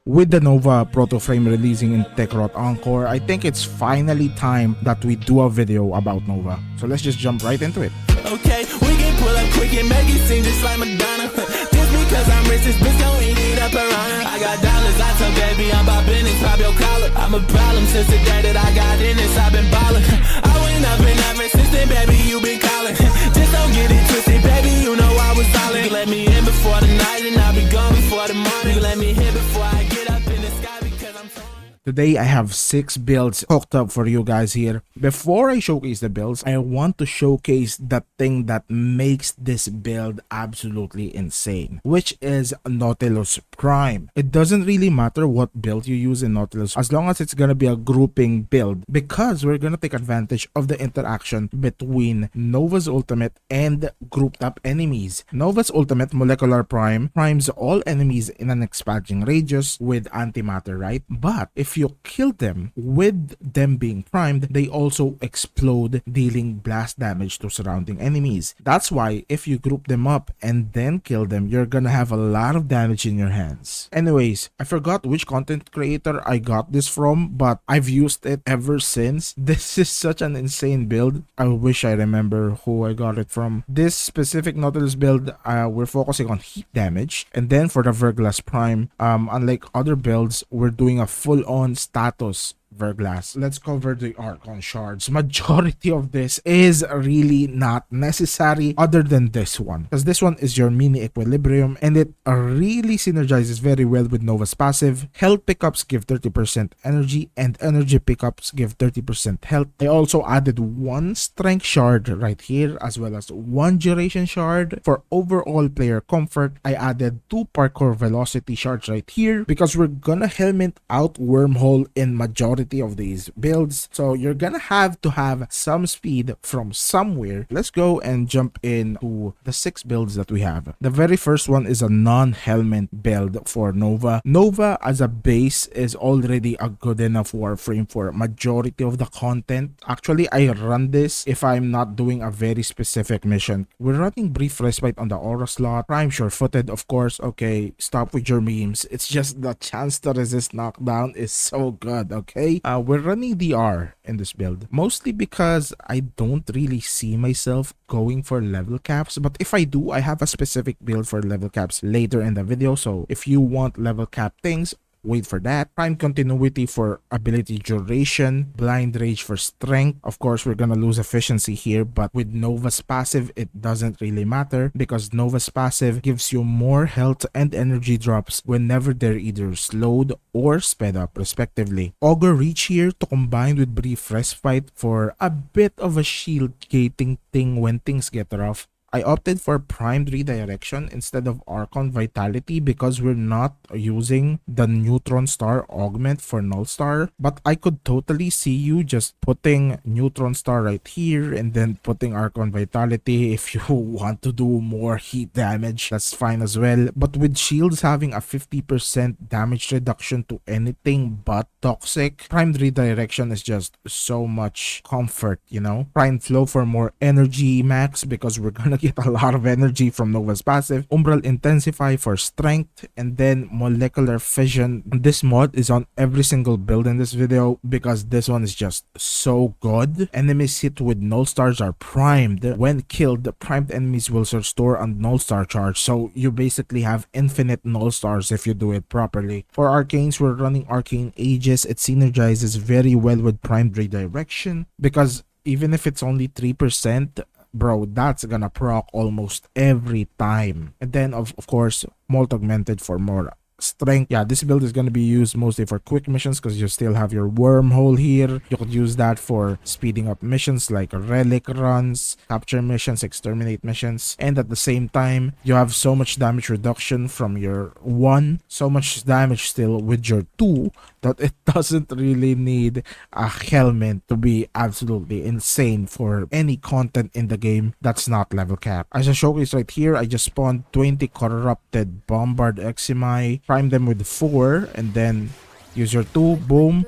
With the Nova ProtoFrame releasing in Tekrot Encore, I think it's finally time that we do a video about Nova. So let's just jump right into it. Okay, we can pull up quick and make it seem just like Madonna. Just because I'm rich, this bitch don't eat it up around. I got dollars, I tell baby I'm about business, pop your collar. I'm a problem since the day that I got in this, I've been ballin'. I went up and ever since then, baby, you been calling. Just don't get it twisted, baby, you know I was ballin'. You let me in before the night and I'll be gone before the morning. You let me hit before I get up in the sky because I'm torn. Today I have 6 builds hooked up for you guys here. Before I showcase the builds, I want to showcase the thing that makes this build absolutely insane, which is Nautilus Prime. It doesn't really matter what build you use in Nautilus as long as it's gonna be a grouping build, because we're gonna take advantage of the interaction between Nova's ultimate and grouped up enemies. Nova's ultimate, Molecular Prime, primes all enemies in an expanding radius with antimatter, right? But if you kill them with them being primed, they also explode, dealing blast damage to surrounding enemies. That's why if you group them up and then kill them, you're gonna have a lot of damage in your hands. Anyways, I forgot which content creator I got this from, but I've used it ever since. This is such an insane build. I wish I remember who I got it from. This specific Nautilus build, we're focusing on heat damage, and then for the Verglass Prime, unlike other builds, we're doing a full-on status Verglass. Let's cover the Archon shards. Majority of this is really not necessary other than this one, because this one is your mini equilibrium and it really synergizes very well with Nova's passive. Health pickups give 30% energy and energy pickups give 30% health. I also added 1 strength shard right here as well as 1 duration shard. For overall player comfort, I added 2 parkour velocity shards right here because we're gonna helmet out wormhole in majority of these builds, so you're gonna have to have some speed from somewhere. Let's go and jump into the 6 builds that we have. The very first one is a non-helmet build for Nova. Nova as a base is already a good enough Warframe for majority of the content. Actually, I run this if I'm not doing a very specific mission. We're running Brief Respite on the aura slot. Prime sure-footed, of course. Okay, stop with your memes. It's just the chance to resist knockdown is so good, okay? We're running DR in this build, mostly because I don't really see myself going for level caps, but if I do, I have a specific build for level caps later in the video, so if you want level cap things, wait for that. Prime continuity for ability duration, blind rage for strength. Of course, we're gonna lose efficiency here, but with Nova's passive, it doesn't really matter because Nova's passive gives you more health and energy drops whenever they're either slowed or sped up respectively. Augur reach here to combine with brief respite for a bit of a shield gating thing when things get rough. I opted for primed redirection instead of Archon vitality because we're not using the neutron star augment for null star, but I could totally see you just putting neutron star right here and then putting Archon vitality if you want to do more heat damage. That's fine as well, but with shields having a 50% damage reduction to anything but toxic, primed redirection is just so much comfort, you know. Primed flow for more energy max because we're gonna get a lot of energy from Nova's passive. Umbral intensify for strength, and then molecular fission. This mod is on every single build in this video because this one is just so good. Enemies hit with null stars are primed. When killed, the primed enemies will restore a null star charge, so you basically have infinite null stars if you do it properly. For arcanes, we're running arcane ages. It synergizes very well with primed redirection because even if it's only 3%, bro, that's gonna proc almost every time. And then of course, molt augmented for more strength. Yeah, this build is going to be used mostly for quick missions because you still have your wormhole here. You could use that for speeding up missions like relic runs, capture missions, exterminate missions, and at the same time you have so much damage reduction from your 1, so much damage still with your 2 that it doesn't really need a helmet to be absolutely insane for any content in the game that's not level cap. As a showcase right here, I just spawned 20 corrupted bombard eximi, prime them with 4, and then use your 2, boom.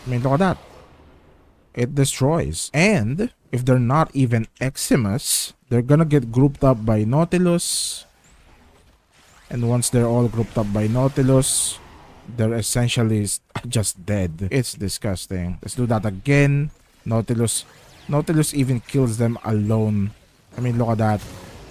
I mean, look at that. It destroys. And if they're not even Eximus, they're gonna get grouped up by Nautilus. And once they're all grouped up by Nautilus, they're essentially just dead. It's disgusting. Let's do that again. Nautilus even kills them alone. I mean, look at that.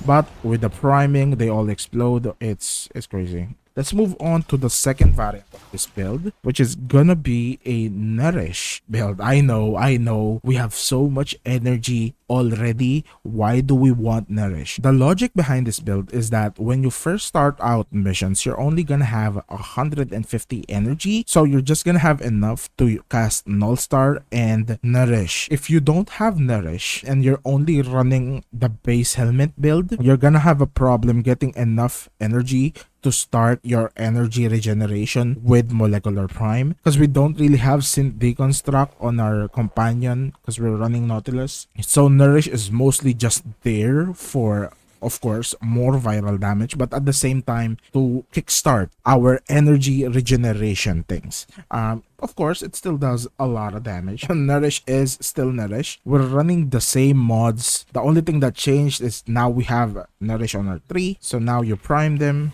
But with the priming, they all explode. It's crazy. Let's move on to the second variant of this build, which is gonna be a Nourish build. I know. We have so much energy already. Why do we want Nourish? The logic behind this build is that when you first start out missions, you're only gonna have 150 energy. So you're just gonna have enough to cast Nullstar and Nourish. If you don't have Nourish and you're only running the base helmet build, you're gonna have a problem getting enough energy to start your energy regeneration with molecular prime, because we don't really have synth deconstruct on our companion because we're running Nautilus. So Nourish is mostly just there for, of course, more viral damage, but at the same time to kickstart our energy regeneration things. Of course, it still does a lot of damage. Nourish is still Nourish. We're running the same mods. The only thing that changed is now we have Nourish on our 3. So now you prime them,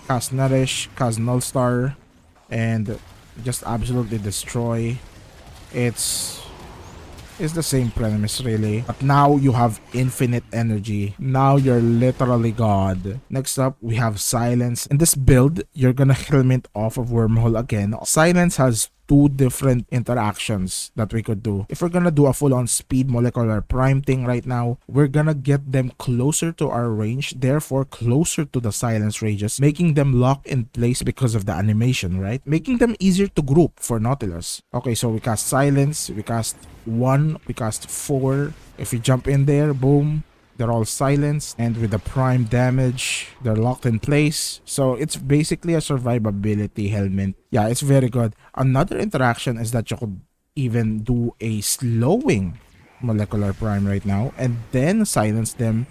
cast Nourish, cast Nullstar, and just absolutely destroy. It's the same premise really, but now you have infinite energy. Now you're literally God. Next up, we have Silence. In this build, you're gonna helmet off of Wormhole again. Silence has 2 different interactions that we could do. If we're gonna do a full-on speed molecular prime thing right now, we're gonna get them closer to our range, therefore closer to the silence rages, making them lock in place because of the animation, right? Making them easier to group for Nautilus. Okay, so we cast Silence, we cast 1, we cast 4. If we jump in there, boom, they're all silenced, and with the prime damage, they're locked in place. So it's basically a survivability helmet. Yeah, it's very good. Another interaction is that you could even do a slowing molecular prime right now and then silence them,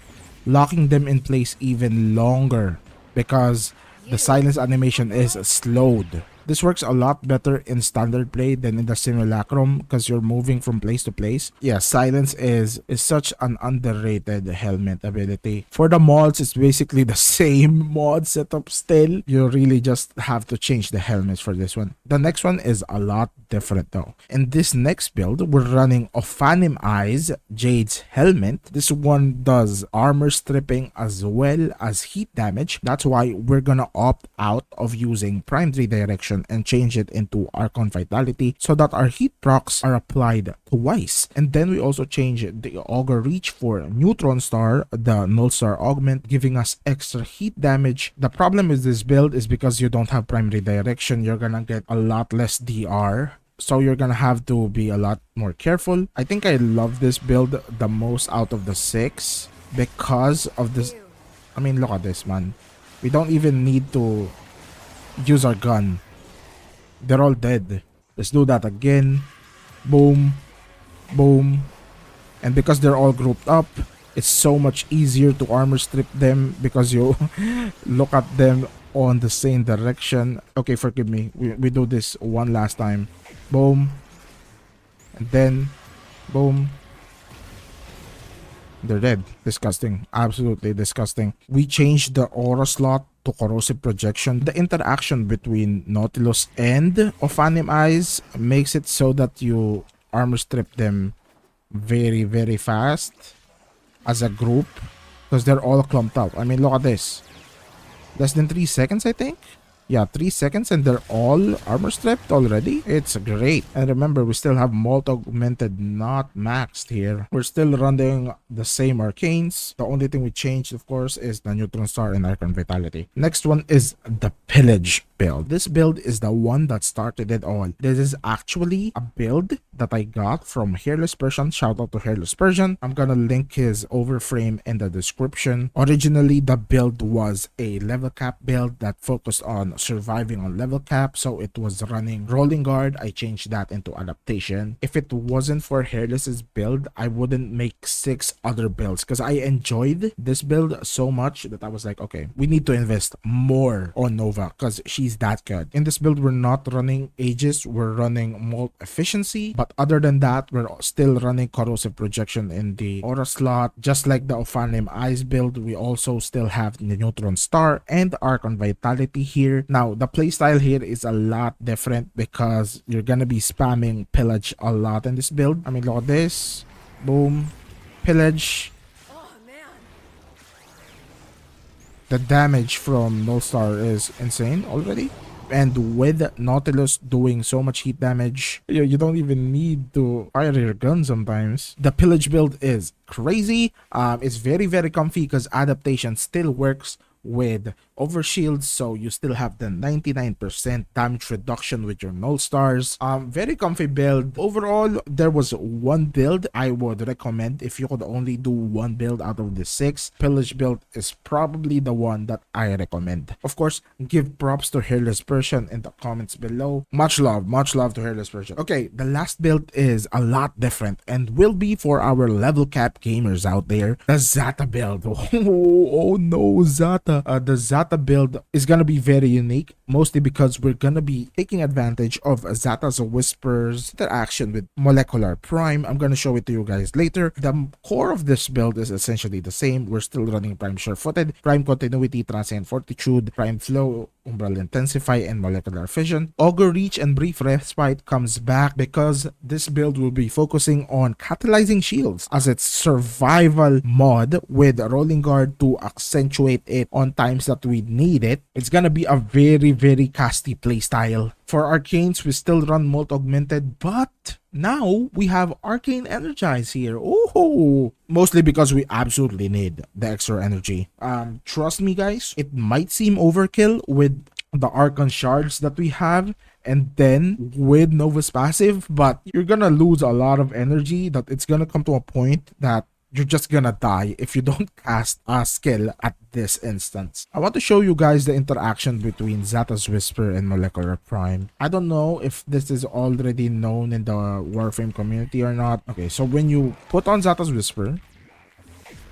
locking them in place even longer because the silence animation is slowed. This works a lot better in standard play than in the simulacrum because you're moving from place to place. Yeah, Silence is such an underrated helmet ability. For the mods, it's basically the same mod setup still. You really just have to change the helmets for this one. The next one is a lot different though. In this next build, we're running Ophanim Eyes, Jade's helmet. This one does armor stripping as well as heat damage. That's why we're gonna opt out of using Prime Redirection and change it into Archon Vitality so that our heat procs are applied twice. And then we also change the Augur Reach for Neutron Star, the Null Star Augment, giving us extra heat damage. The problem with this build is because you don't have Prime Redirection, you're gonna get a lot less DR. So you're gonna have to be a lot more careful. I think I love this build the most out of the 6 because of this. I mean, look at this, man. We don't even need to use our gun. They're all dead. Let's do that again. Boom. Boom. And because they're all grouped up, it's so much easier to armor strip them because you look at them on the same direction. Okay, forgive me. We do this one last time. Boom. And then boom. They're dead. Disgusting. Absolutely disgusting. We changed the aura slot to corrosive projection. The interaction between Nautilus and Ophanim Eyes makes it so that you armor strip them very, very fast as a group because they're all clumped up. I mean, look at this. Less than 3 seconds, I think. Yeah, 3 seconds and they're all armor stripped already. It's great. And remember, we still have Molt Augmented not maxed here. We're still running the same arcanes. The only thing we changed, of course, is the Neutron Star and Archon Vitality. Next one is the Pillage build. This build is the one that started it all. This is actually a build that I got from HairlessPersian. Shout out to HairlessPersian. I'm gonna link his overframe in the description. Originally, the build was a level cap build that focused on surviving on level cap, so it was running rolling guard. I changed that into adaptation. If it wasn't for Hairless's build, I wouldn't make 6 other builds because I enjoyed this build so much that I was like, okay, we need to invest more on Nova because she he's that good. In this build, we're not running Aegis, we're running Molt Efficiency, but other than that, we're still running Corrosive Projection in the Aura slot. Just like the Overframe Eyes build, we also still have the Neutron Star and the Archon Vitality here. Now, the playstyle here is a lot different because you're gonna be spamming Pillage a lot in this build. I mean, look at this. Boom. Pillage. The damage from Null Star is insane already. And with Nautilus doing so much heat damage, you don't even need to fire your gun sometimes. The Pillage build is crazy. It's very, very comfy because adaptation still works with overshields, so you still have the 99% damage reduction with your null stars. Very comfy build. Overall, there was one build I would recommend if you could only do one build out of the 6. Pillage build is probably the one that I recommend. Of course, give props to HairlessPersian in the comments below. Much love to HairlessPersian. Okay, the last build is a lot different and will be for our level cap gamers out there. The Zata build. Oh no, Zata. The Zata build is gonna be very unique, mostly because we're gonna be taking advantage of Zata's Whisper's interaction with Molecular Prime. I'm gonna show it to you guys later. The core of this build is essentially the same. We're still running Prime Sure-Footed, Prime Continuity, Transient Fortitude, Prime Flow, Umbral Intensify, and Molecular Fission. Augur Reach and Brief Respite comes back because this build will be focusing on catalyzing shields as its survival mod with Rolling Guard to accentuate it on times that we need it. It's gonna be a very, very casty playstyle. For Arcanes, we still run Molt Augmented, but now we have Arcane Energize here. Oh, mostly because we absolutely need the extra energy. Trust me guys, it might seem overkill with the Archon shards that we have and then with Nova's passive, but you're gonna lose a lot of energy that it's gonna come to a point that you're just gonna die if you don't cast a skill at this instance. I want to show you guys the interaction between Zata's Whisper and Molecular Prime. I don't know if this is already known in the Warframe community or not. Okay, so when you put on Zata's Whisper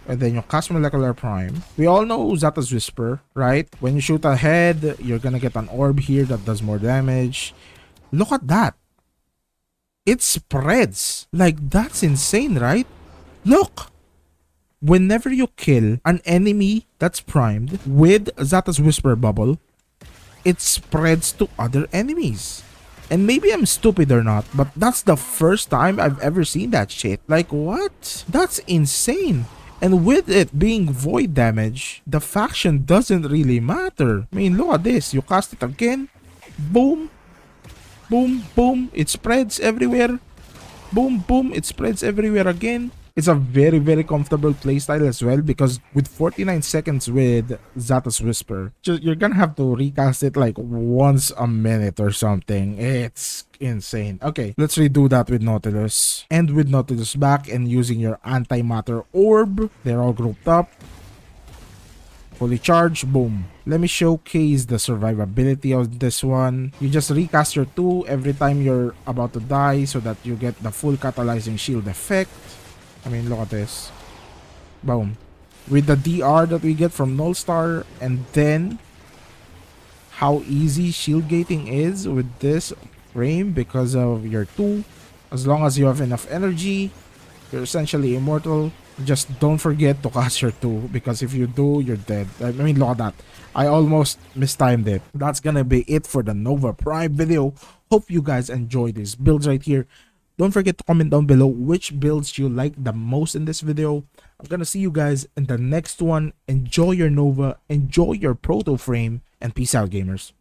and then you cast Molecular Prime, we all know Zata's Whisper, right? When you shoot ahead, you're gonna get an orb here that does more damage. Look at that. It spreads. Like, that's insane, right? Look! Whenever you kill an enemy that's primed with Zata's Whisper bubble, it spreads to other enemies. And maybe I'm stupid or not, but that's the first time I've ever seen that shit. Like, what? That's insane. And with it being void damage, the faction doesn't really matter. I mean, look at this. You cast it again. Boom. Boom, boom. It spreads everywhere. Boom, boom. It spreads everywhere again. It's a very, very comfortable playstyle as well because with 49 seconds with Zata's Whisper, you're gonna have to recast it like once a minute or something. It's insane. Okay, let's redo that with Nautilus. And with Nautilus back and using your antimatter orb, they're all grouped up. Fully charged, boom. Let me showcase the survivability of this one. You just recast your 2 every time you're about to die so that you get the full catalyzing shield effect. I mean, look at this. Boom. With the DR that we get from Null Star, and then how easy shield gating is with this frame because of your 2. As long as you have enough energy, you're essentially immortal. Just don't forget to cast your 2 because if you do, you're dead. I mean, look at that. I almost mistimed it. That's gonna be it for the Nova Prime video. Hope you guys enjoyed these builds right here. Don't forget to comment down below which builds you like the most in this video. I'm gonna see you guys in the next one. Enjoy your Nova, enjoy your Proto Frame, and peace out, gamers.